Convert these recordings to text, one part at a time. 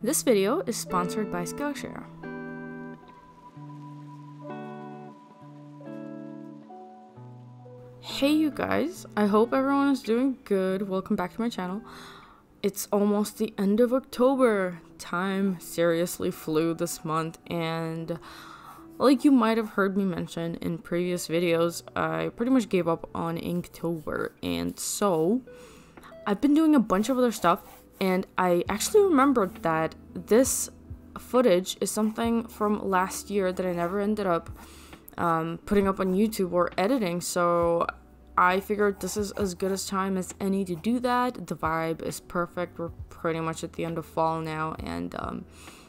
This video is sponsored by Skillshare. Hey you guys, I hope everyone is doing good. Welcome back to my channel. It's almost the end of October. Time seriously flew this month, and like you might have heard me mention in previous videos, I pretty much gave up on Inktober, and so I've been doing a bunch of other stuff, and I actually remembered that this footage is something from last year that I never ended up putting up on YouTube or editing, so I figured this is as good a time as any to do that. The vibe is perfect. We're pretty much at the end of fall now, and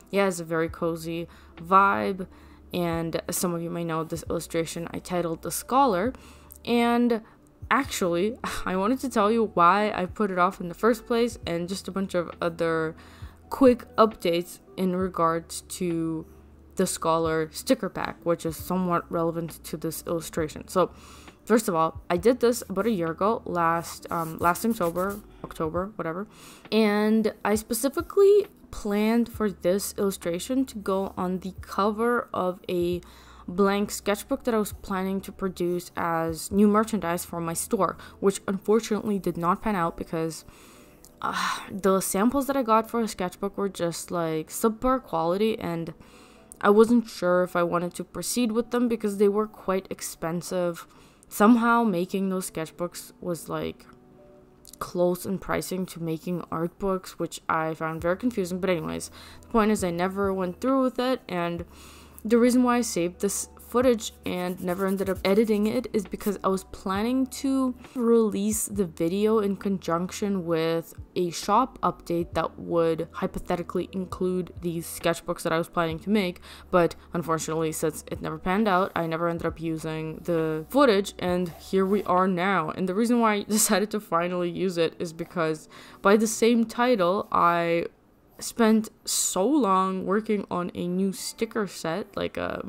yeah, it's a very cozy vibe. And as some of you may know, this illustration I titled The Scholar, and actually I wanted to tell you why I put it off in the first place and just a bunch of other quick updates in regards to the Scholar sticker pack, which is somewhat relevant to this illustration. So first of all, I did this about a year ago, last October, whatever, and I specifically planned for this illustration to go on the cover of a blank sketchbook that I was planning to produce as new merchandise for my store, which unfortunately did not pan out because the samples that I got for a sketchbook were just like subpar quality, and I wasn't sure if I wanted to proceed with them because they were quite expensive. Somehow making those sketchbooks was like close in pricing to making art books, which I found very confusing. But anyways, the point is I never went through with it, and the reason why I saved this footage and never ended up editing it is because I was planning to release the video in conjunction with a shop update that would hypothetically include these sketchbooks that I was planning to make, but unfortunately, since it never panned out, I never ended up using the footage, and here we are now. And the reason why I decided to finally use it is because by the same title, I spent so long working on a new sticker set, like a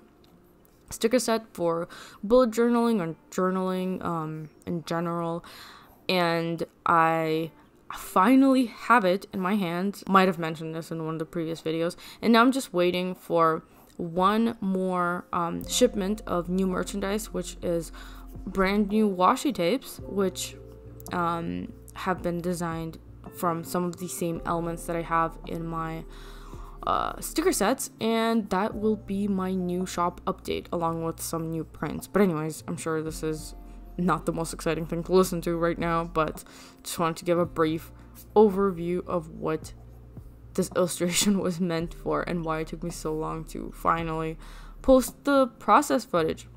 sticker set for bullet journaling or journaling in general, and I finally have it in my hands. Might have mentioned this in one of the previous videos, and now I'm just waiting for one more shipment of new merchandise, which is brand new washi tapes, which have been designed from some of the same elements that I have in my sticker sets, and that will be my new shop update along with some new prints. But anyways, I'm sure this is not the most exciting thing to listen to right now, but just wanted to give a brief overview of what this illustration was meant for and why it took me so long to finally post the process footage.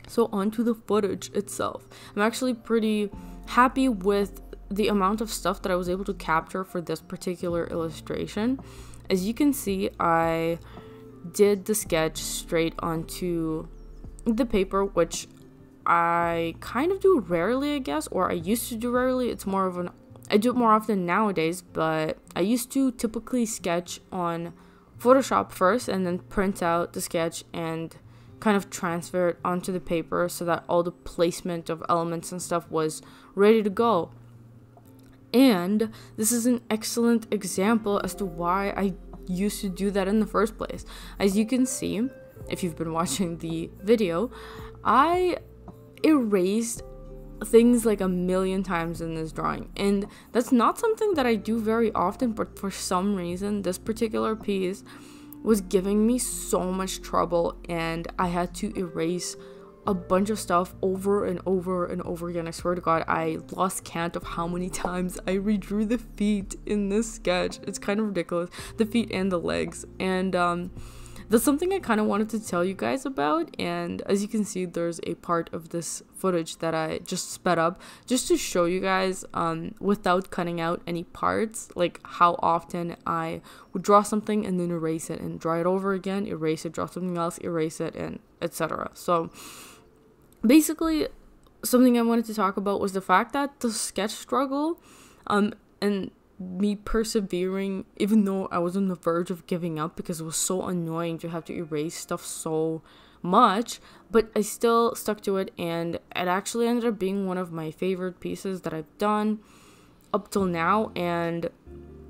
So onto the footage itself. I'm actually pretty happy with the amount of stuff that I was able to capture for this particular illustration. As you can see, I did the sketch straight onto the paper, which I kind of do rarely, I guess, or I used to do rarely. It's more of I do it more often nowadays, but I used to typically sketch on Photoshop first and then print out the sketch and kind of transfer it onto the paper so that all the placement of elements and stuff was ready to go. And this is an excellent example as to why I used to do that in the first place. As you can see, if you've been watching the video, I erased things like a million times in this drawing. And that's not something that I do very often, but for some reason, this particular piece was giving me so much trouble, and I had to erase a bunch of stuff over and over and over again. I swear to God, I lost count of how many times I redrew the feet in this sketch. It's kind of ridiculous, the feet and the legs, and that's something I kind of wanted to tell you guys about. And as you can see, there's a part of this footage that I just sped up just to show you guys without cutting out any parts, like how often I would draw something and then erase it and draw it over again, erase it, draw something else, erase it, and etc. So basically, something I wanted to talk about was the fact that the sketch struggle and me persevering, even though I was on the verge of giving up because it was so annoying to have to erase stuff so much, but I still stuck to it, and it actually ended up being one of my favorite pieces that I've done up till now. And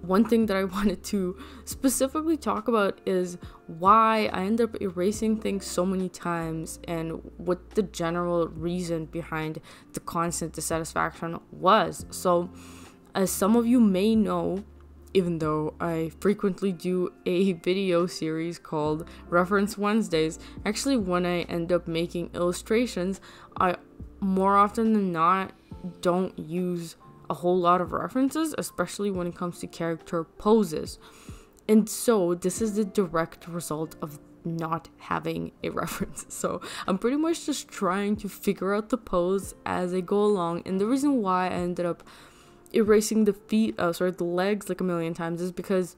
one thing that I wanted to specifically talk about is why I end up erasing things so many times and what the general reason behind the constant dissatisfaction was. So, as some of you may know, even though I frequently do a video series called Reference Wednesdays, actually when I end up making illustrations, I more often than not don't use a whole lot of references, especially when it comes to character poses. And so this is the direct result of not having a reference. So I'm pretty much just trying to figure out the pose as I go along. And the reason why I ended up erasing the legs like a million times is because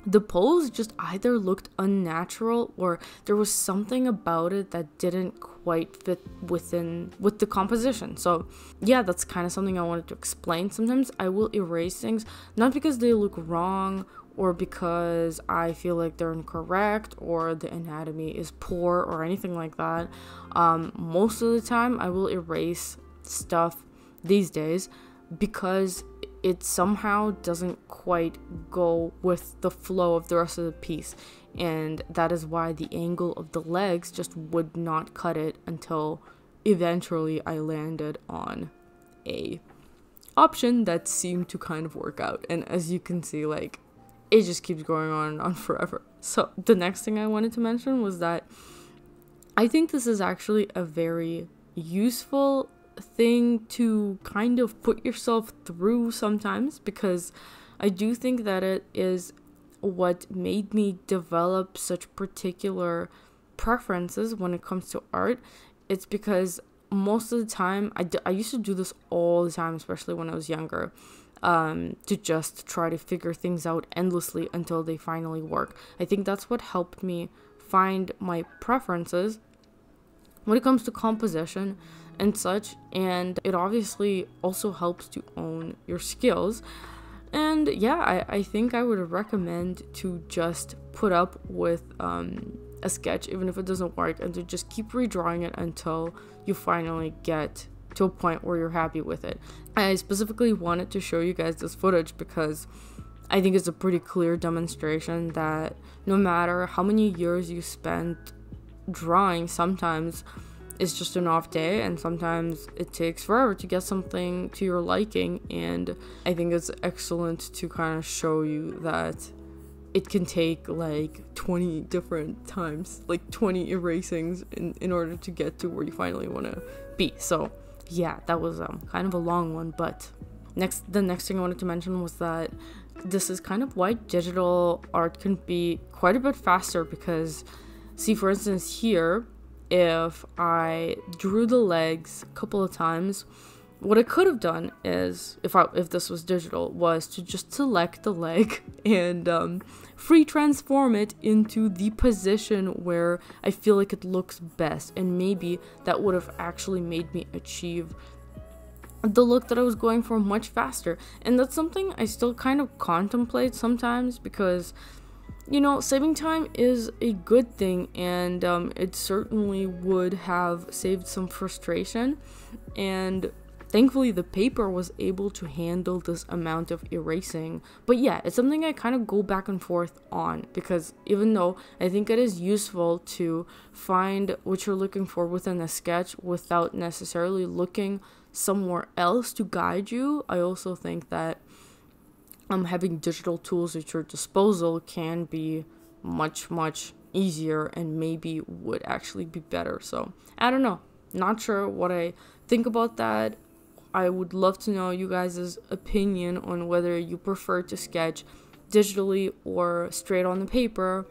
the pose just either looked unnatural or there was something about it that didn't quite fit with the composition. So yeah, that's kind of something I wanted to explain. Sometimes I will erase things not because they look wrong or because I feel like they're incorrect or the anatomy is poor or anything like that. Most of the time I will erase stuff these days because it somehow doesn't quite go with the flow of the rest of the piece, and that is why the angle of the legs just would not cut it until eventually I landed on a option that seemed to kind of work out. And as you can see, like, it just keeps going on and on forever. So the next thing I wanted to mention was that I think this is actually a very useful thing to kind of put yourself through sometimes, because I do think that it is what made me develop such particular preferences when it comes to art. It's because most of the time I used to do this all the time, especially when I was younger, to just try to figure things out endlessly until they finally work. I think that's what helped me find my preferences when it comes to composition and such, and it obviously also helps to own your skills. And yeah, I think I would recommend to just put up with a sketch even if it doesn't work, and to just keep redrawing it until you finally get to a point where you're happy with it. I specifically wanted to show you guys this footage because I think it's a pretty clear demonstration that no matter how many years you spent drawing, sometimes it's just an off day, and sometimes it takes forever to get something to your liking. And I think it's excellent to kind of show you that it can take like 20 different times, like 20 erasings in order to get to where you finally want to be. So yeah, that was kind of a long one, but the next thing I wanted to mention was that this is kind of why digital art can be quite a bit faster, because see, for instance, here, if I drew the legs a couple of times, what I could have done is, if this was digital, was to just select the leg and free transform it into the position where I feel like it looks best, and maybe that would have actually made me achieve the look that I was going for much faster. And that's something I still kind of contemplate sometimes, because you know, saving time is a good thing, and it certainly would have saved some frustration, and thankfully the paper was able to handle this amount of erasing. But yeah, it's something I kind of go back and forth on, because even though I think it is useful to find what you're looking for within a sketch without necessarily looking somewhere else to guide you, I also think that having digital tools at your disposal can be much easier, and maybe would actually be better. So I don't know, not sure what I think about that. I would love to know you guys' opinion on whether you prefer to sketch digitally or straight on the paper.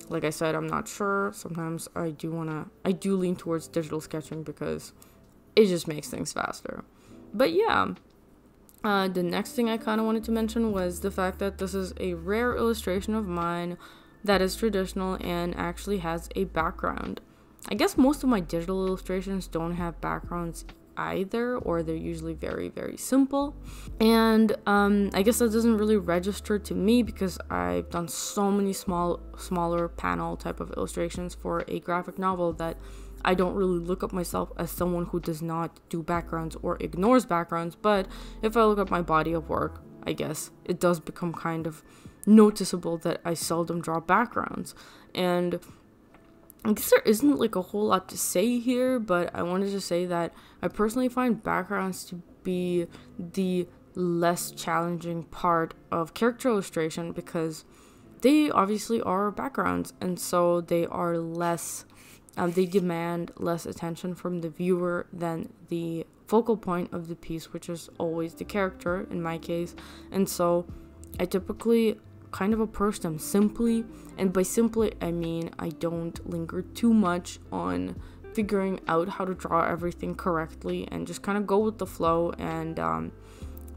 Like I said, I'm not sure. Sometimes I do lean towards digital sketching because it just makes things faster. But yeah, the next thing I kind of wanted to mention was the fact that this is a rare illustration of mine that is traditional and actually has a background. I guess most of my digital illustrations don't have backgrounds either, or they're usually very simple. And I guess that doesn't really register to me because I've done so many smaller panel type of illustrations for a graphic novel that I don't really look at myself as someone who does not do backgrounds or ignores backgrounds. But if I look at my body of work, I guess, it does become kind of noticeable that I seldom draw backgrounds. And I guess there isn't like a whole lot to say here, but I wanted to say that I personally find backgrounds to be the less challenging part of character illustration, because they obviously are backgrounds, and so they are less, they demand less attention from the viewer than the focal point of the piece, which is always the character in my case. And so I typically kind of approach them simply, and by simply I mean I don't linger too much on figuring out how to draw everything correctly, and just kind of go with the flow and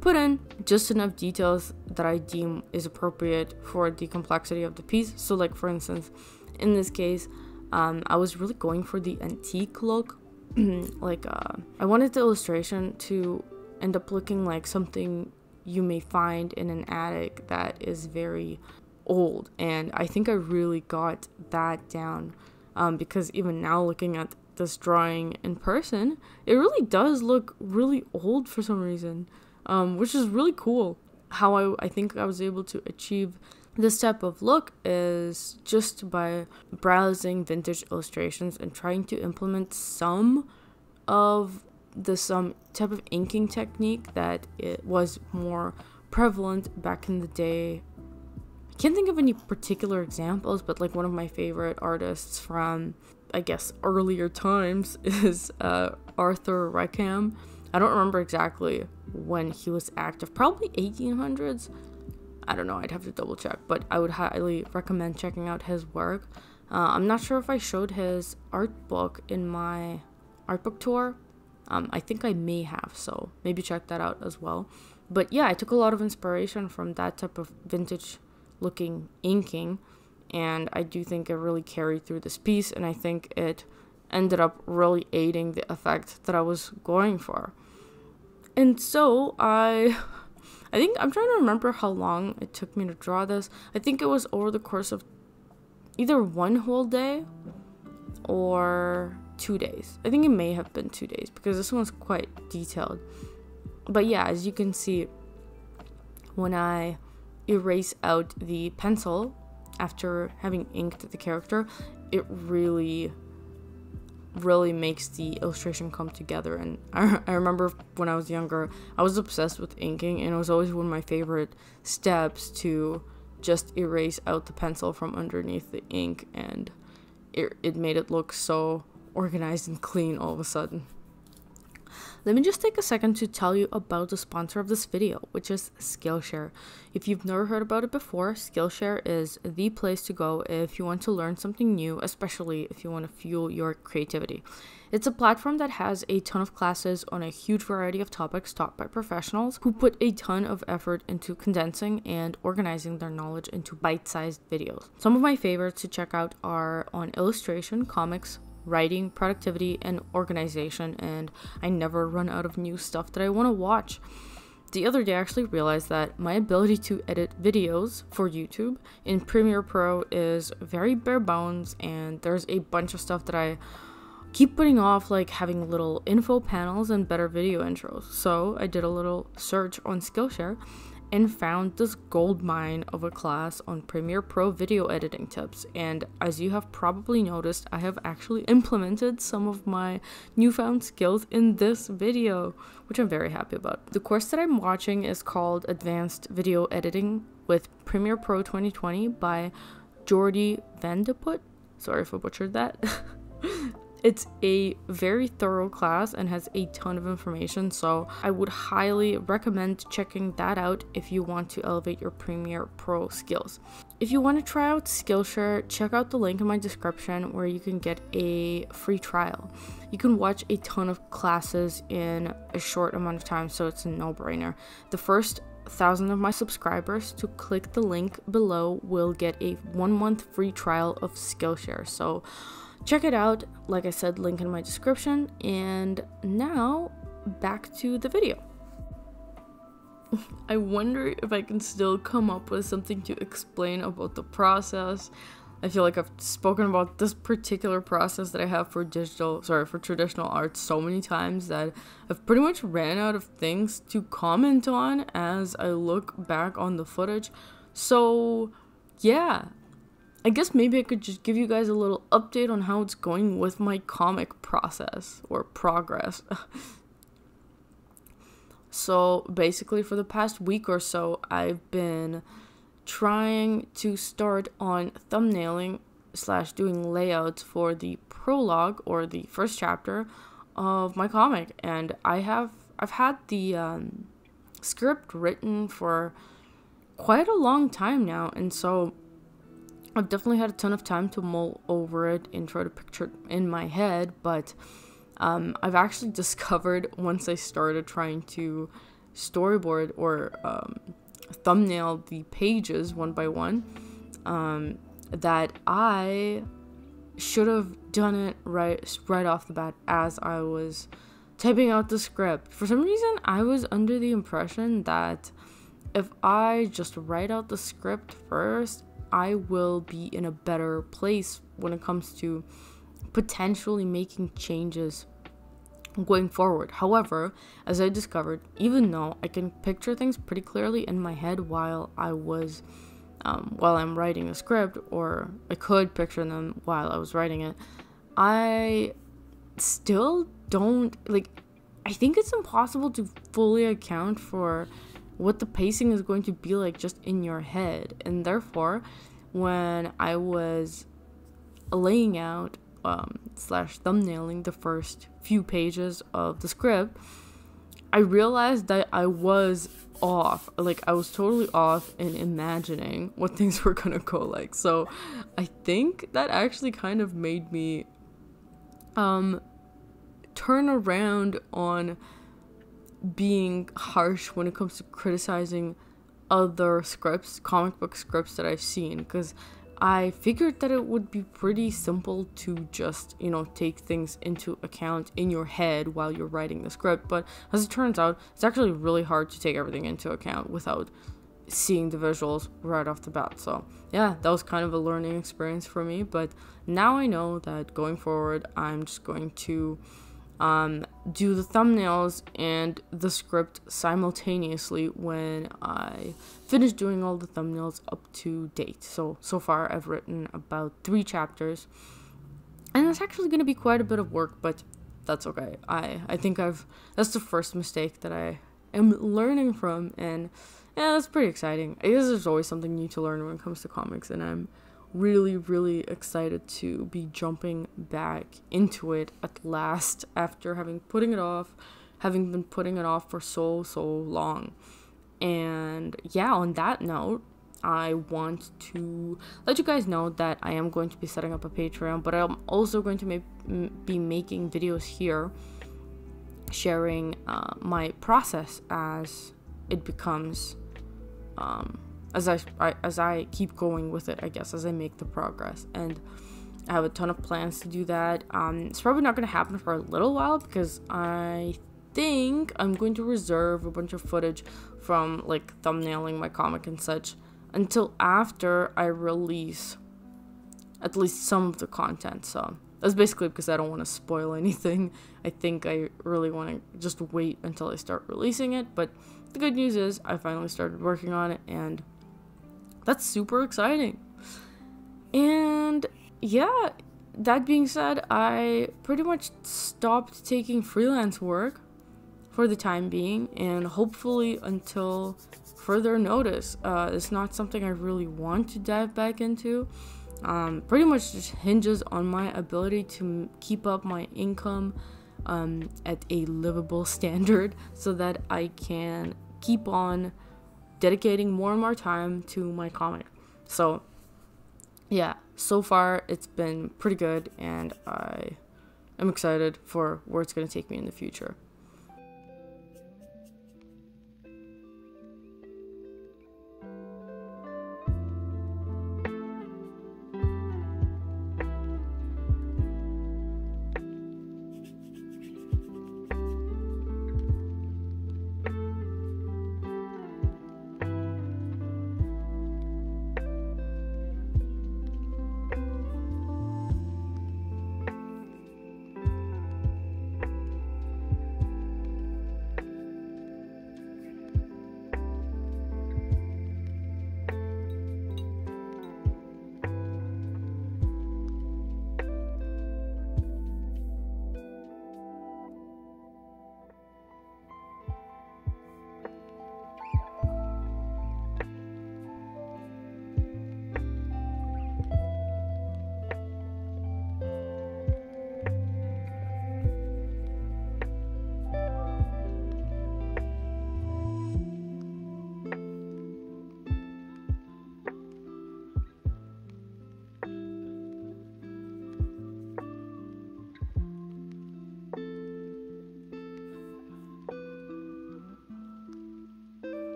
put in just enough details that I deem is appropriate for the complexity of the piece. So like for instance, in this case, I was really going for the antique look. I wanted the illustration to end up looking like something you may find in an attic that is very old, and I think I really got that down, because even now looking at this drawing in person, it really does look really old for some reason, which is really cool. How I think I was able to achieve this type of look is just by browsing vintage illustrations and trying to implement some type of inking technique that it was more prevalent back in the day. I can't think of any particular examples, but like one of my favorite artists from, I guess, earlier times is Arthur Rackham. I don't remember exactly when he was active, probably 1800s. I don't know, I'd have to double check, but I would highly recommend checking out his work. I'm not sure if I showed his art book in my art book tour. I think I may have, so maybe check that out as well. But yeah, I took a lot of inspiration from that type of vintage looking inking, and I do think it really carried through this piece, and I think it ended up really aiding the effect that I was going for. And so I think I'm trying to remember how long it took me to draw this. I think it was over the course of either one whole day or 2 days. I think it may have been 2 days, because this one's quite detailed. But yeah, as you can see, when I erase out the pencil after having inked the character, it really makes the illustration come together. And I remember when I was younger, I was obsessed with inking, and it was always one of my favorite steps to just erase out the pencil from underneath the ink, and it made it look so organized and clean all of a sudden. Let me just take a second to tell you about the sponsor of this video, which is Skillshare. If you've never heard about it before, Skillshare is the place to go if you want to learn something new, especially if you want to fuel your creativity. It's a platform that has a ton of classes on a huge variety of topics taught by professionals who put a ton of effort into condensing and organizing their knowledge into bite-sized videos. Some of my favorites to check out are on illustration, comics, writing, productivity, and organization, and I never run out of new stuff that I want to watch. The other day I actually realized that my ability to edit videos for YouTube in Premiere Pro is very bare bones, and there's a bunch of stuff that I keep putting off, like having little info panels and better video intros. So I did a little search on Skillshare and found this gold mine of a class on Premiere Pro video editing tips. And as you have probably noticed, I have actually implemented some of my newfound skills in this video, which I'm very happy about. The course that I'm watching is called Advanced Video Editing with Premiere Pro 2020 by Jordi Vandeput. Sorry if I butchered that. It's a very thorough class and has a ton of information, so I would highly recommend checking that out if you want to elevate your Premiere Pro skills. If you want to try out Skillshare, check out the link in my description where you can get a free trial. You can watch a ton of classes in a short amount of time, so it's a no-brainer. The first 1,000 of my subscribers to click the link below will get a 1-month free trial of Skillshare, so check it out. Like I said, link in my description. And now back to the video. I wonder if I can still come up with something to explain about the process. I feel like I've spoken about this particular process that I have for traditional art so many times that I've pretty much ran out of things to comment on as I look back on the footage. So, yeah, I guess maybe I could just give you guys a little update on how it's going with my comic process or progress. So basically for the past week or so, I've been trying to start on thumbnailing / doing layouts for the prologue or the first chapter of my comic, and I've had the script written for quite a long time now, and so I've definitely had a ton of time to mull over it and try to picture it in my head. But I've actually discovered, once I started trying to storyboard or thumbnail the pages one by one, that I should have done it right off the bat as I was typing out the script. For some reason, I was under the impression that if I just write out the script first, I will be in a better place when it comes to potentially making changes going forward. However, as I discovered, even though I can picture things pretty clearly in my head while I'm writing a script, or I could picture them while I was writing it, I still don't, I think it's impossible to fully account for what the pacing is going to be like just in your head. And therefore, when I was laying out / thumbnailing the first few pages of the script, I realized that I was off. I was totally off in imagining what things were gonna go like. So I think that actually kind of made me turn around on being harsh when it comes to criticizing other scripts, comic book scripts that I've seen, because I figured that it would be pretty simple to just, take things into account in your head while you're writing the script. But as it turns out, it's actually really hard to take everything into account without seeing the visuals right off the bat. So yeah, that was kind of a learning experience for me. But now I know that going forward, I'm just going to do the thumbnails and the script simultaneously when I finish doing all the thumbnails up to date. So far I've written about 3 chapters, and it's actually going to be quite a bit of work, but that's okay. I think that's the first mistake that I am learning from, and yeah, that's pretty exciting. I guess there's always something new to learn when it comes to comics, and I'm really, really excited to be jumping back into it at last after having been putting it off for so long. And yeah, on that note, I want to let you guys know that I am going to be setting up a Patreon, but I'm also going to be making videos here sharing my process as it becomes as I keep going with it, I guess, as I make the progress. And I have a ton of plans to do that. It's probably not going to happen for a little while, because I think I'm going to reserve a bunch of footage from thumbnailing my comic and such until after I release at least some of the content. So that's basically because I don't want to spoil anything. I think I really want to just wait until I start releasing it. But the good news is I finally started working on it, and that's super exciting. And yeah, that being said, I pretty much stopped taking freelance work for the time being, and hopefully until further notice. It's not something I really want to dive back into. Pretty much just hinges on my ability to keep up my income at a livable standard, so that I can keep on dedicating more and more time to my comic. So yeah, so far it's been pretty good, and I am excited for where it's going to take me in the future.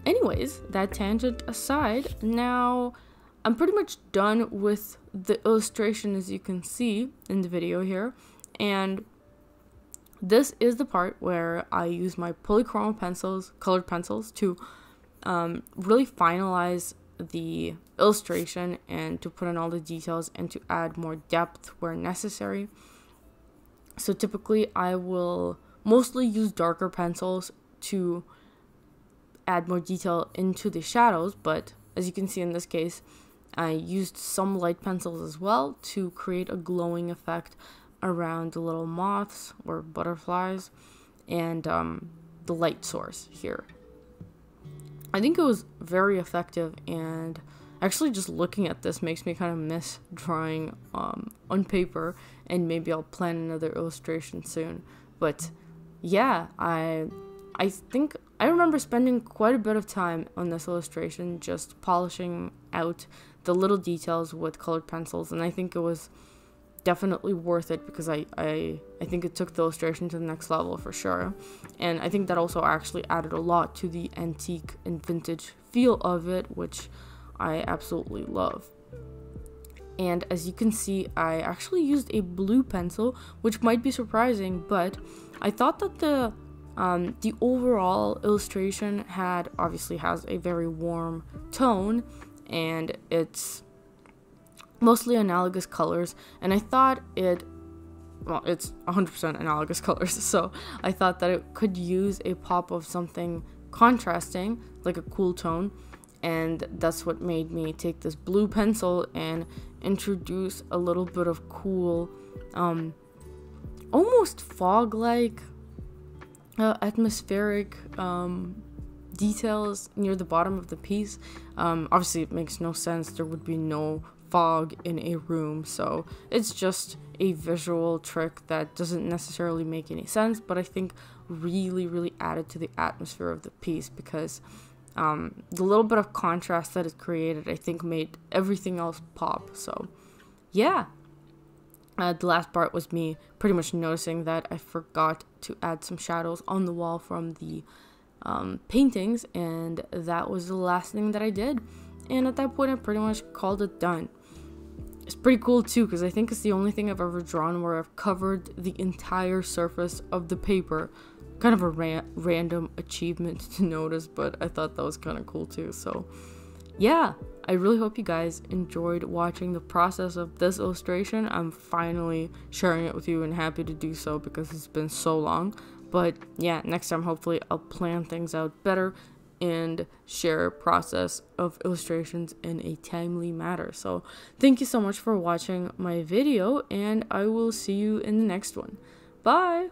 anyways, that tangent aside, now I'm pretty much done with the illustration, as you can see in the video here, and this is the part where I use my polychrome pencils, colored pencils, to really finalize the illustration and to put in all the details and to add more depth where necessary. So typically I will mostly use darker pencils to add more detail into the shadows, but as you can see in this case, I used some light pencils as well to create a glowing effect around the little moths or butterflies and the light source here. I think it was very effective, and actually just looking at this makes me kind of miss drawing on paper, and maybe I'll plan another illustration soon. But yeah, I think I remember spending quite a bit of time on this illustration, just polishing out the little details with colored pencils, and I think it was definitely worth it because I think it took the illustration to the next level for sure. And I think that also actually added a lot to the antique and vintage feel of it, which I absolutely love. And as you can see, I actually used a blue pencil, which might be surprising, but I thought that the overall illustration obviously has a very warm tone, and it's mostly analogous colors, and I thought it's 100% analogous colors, so I thought that it could use a pop of something contrasting, like a cool tone, and that's what made me take this blue pencil and introduce a little bit of cool, almost fog-like, atmospheric details near the bottom of the piece. Obviously it makes no sense, there would be no fog in a room, so it's just a visual trick that doesn't necessarily make any sense, but I think really added to the atmosphere of the piece, because the little bit of contrast that it created, I think, made everything else pop. So yeah, the last part was me pretty much noticing that I forgot to add some shadows on the wall from the paintings, and that was the last thing that I did. And at that point I pretty much called it done. It's pretty cool too, because I think it's the only thing I've ever drawn where I've covered the entire surface of the paper. Kind of a random achievement to notice, but I thought that was kind of cool too. So yeah, I really hope you guys enjoyed watching the process of this illustration. I'm finally sharing it with you and happy to do so because it's been so long. But yeah, next time hopefully I'll plan things out better and share process of illustrations in a timely manner. So thank you so much for watching my video, and I will see you in the next one. Bye!